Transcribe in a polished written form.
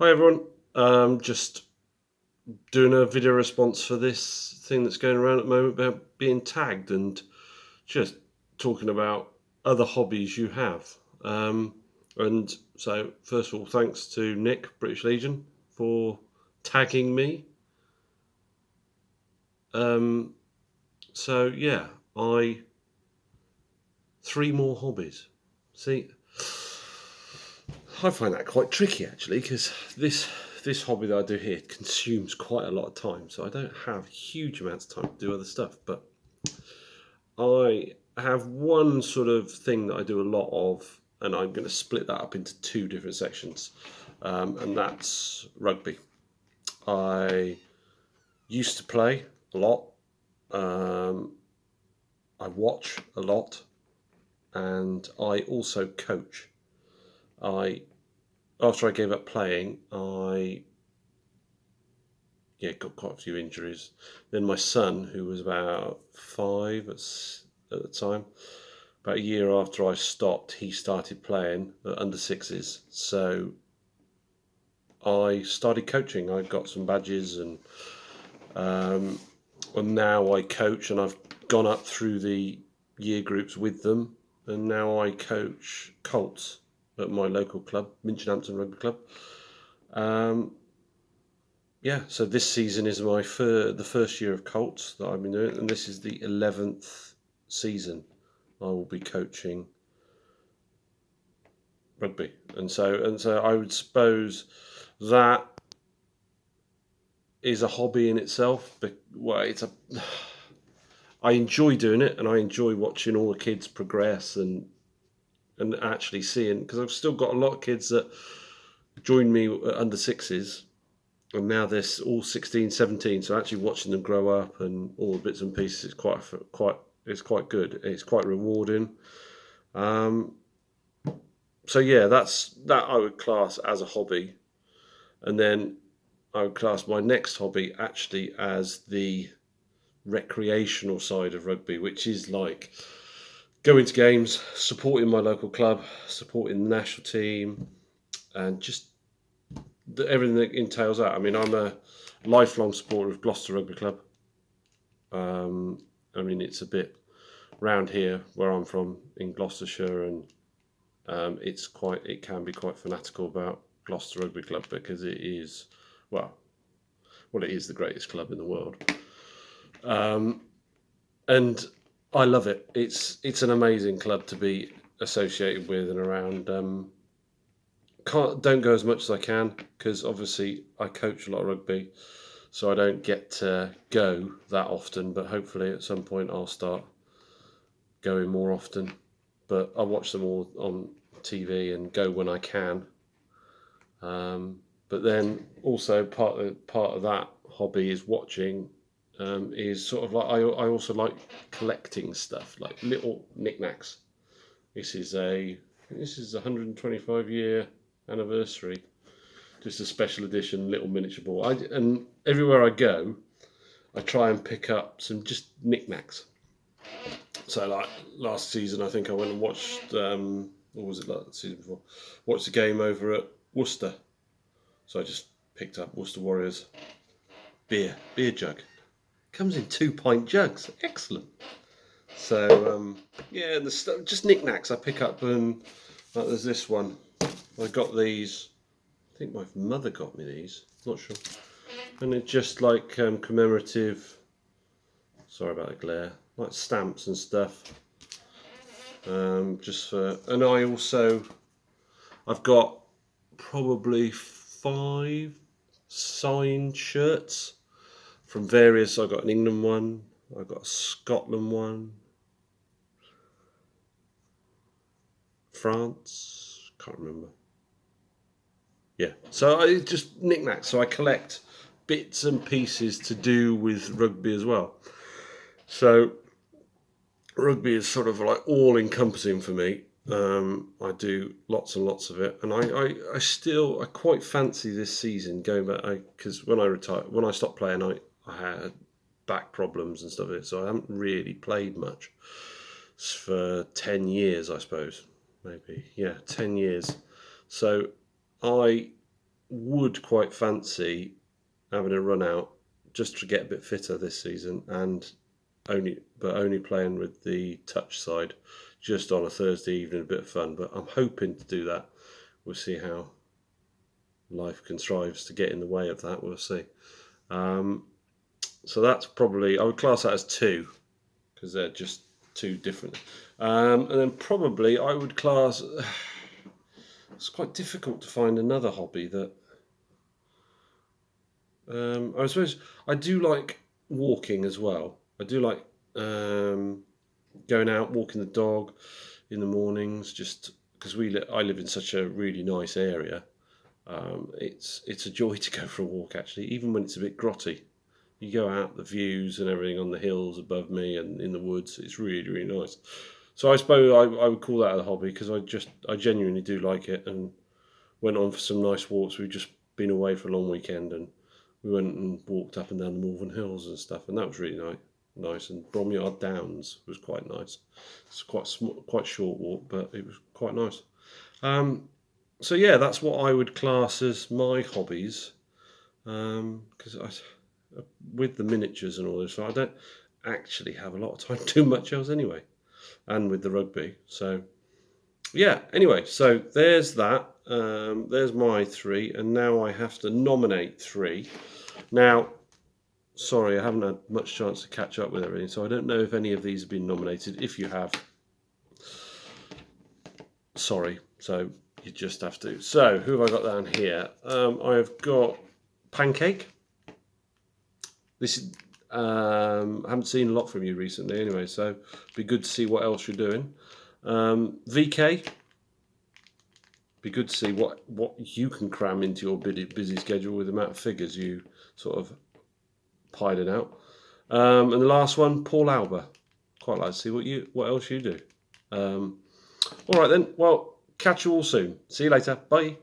Hi everyone. Just doing a video response for this thing that's going around at the moment about being tagged and just talking about other hobbies you have. And so, first of all, thanks to Nick, British Legion, for tagging me. Um, so yeah, I three more hobbies. See, I find that quite tricky actually because this hobby that I do here consumes quite a lot of time, so I don't have huge amounts of time to do other stuff. But I have one sort of thing that I do a lot of, and I'm going to split that up into two different sections, and that's rugby. I used to play a lot. Um, I watch a lot, and I also coach. I After I gave up playing, I got quite a few injuries. Then my son, who was about five at the time, about a year after I stopped, he started playing at under sixes. So I started coaching. I got some badges, um, and now I coach, and I've gone up through the year groups with them, and now I coach Colts at my local club, Minchinhampton Rugby Club. Um, Yeah, so this season is the first year of Colts that I've been doing, and this is the 11th season I will be coaching rugby, and so I would suppose that is a hobby in itself. But well, I enjoy doing it, and I enjoy watching all the kids progress and actually seeing, because I've still got a lot of kids that joined me at under sixes, and now they're all 16, 17. So actually watching them grow up and all the bits and pieces is quite good. It's quite rewarding. Um, so yeah, that I would class as a hobby, and then I would class my next hobby actually as the recreational side of rugby, which is like going to games, supporting my local club, supporting the national team, and just everything that entails that. I mean, I'm a lifelong supporter of Gloucester Rugby Club. Um, I mean, it's a bit round here where I'm from in Gloucestershire, and it can be quite fanatical about Gloucester Rugby Club because it is, well, it is the greatest club in the world, um, and I love it. It's an amazing club to be associated with and around. Don't go as much as I can because obviously I coach a lot of rugby, so I don't get to go that often. But hopefully at some point I'll start going more often. But I watch them all on TV and go when I can. But then also part of that hobby is watching. Is sort of like I also like collecting stuff like little knickknacks. This is a this is 125-year anniversary, just a special edition little miniature ball. And everywhere I go, I try and pick up some just knickknacks. So like last season, I think I went and watched. What was it like the season before? Watched the game over at Worcester. So I just picked up Worcester Warriors beer jug. Comes in 2 pint jugs. Excellent. So yeah, the stuff just knickknacks I pick up, and like there's this one. I got these. I think my mother got me these. Not sure. And they're just like commemorative. Sorry about the glare. Like stamps and stuff. Just for, and I've got probably 5 signed shirts from various. I got an England one, I got a Scotland one, France. Can't remember. Yeah, so I just knickknacks. So I collect bits and pieces to do with rugby as well. So rugby is sort of like all encompassing for me. I do lots and lots of it, and I quite fancy this season going back because when I stopped playing, I had back problems and stuff, so I haven't really played much for 10 years, I suppose, maybe 10 years. So I would quite fancy having a run out just to get a bit fitter this season, and only playing with the touch side just on a Thursday evening, a bit of fun. But I'm hoping to do that. We'll see how life contrives to get in the way of that. We'll see. Um, so that's probably, I would class that as two, because they're just two different. And then probably I would class. It's quite difficult to find another hobby that. I suppose I do like walking as well. I do like going out, walking the dog in the mornings, just because I live in such a really nice area. It's a joy to go for a walk, actually, even when it's a bit grotty. You go out, the views and everything on the hills above me and in the woods. It's really, really nice. So I suppose I would call that a hobby, because I genuinely do like it, and went on for some nice walks. We've just been away for a long weekend, and we went and walked up and down the Malvern Hills and stuff, and that was really nice. And Bromyard Downs was quite nice. It's quite small, quite short walk, but it was quite nice. So yeah, that's what I would class as my hobbies. Because with the miniatures and all this, I don't actually have a lot of time to do much else anyway, and with the rugby. So yeah. Anyway, so there's that. There's my three, and now I have to nominate three. Now, sorry, I haven't had much chance to catch up with everything, so I don't know if any of these have been nominated. If you have, sorry. So you just have to. So who have I got down here? I've got Pancake. This I haven't seen a lot from you recently, anyway, so it'd be good to see what else you're doing. VK. Be good to see what you can cram into your busy schedule with the amount of figures you sort of piling out. And the last one, Paul Alba. Quite like to see what else you do. All right then. Well, catch you all soon. See you later. Bye.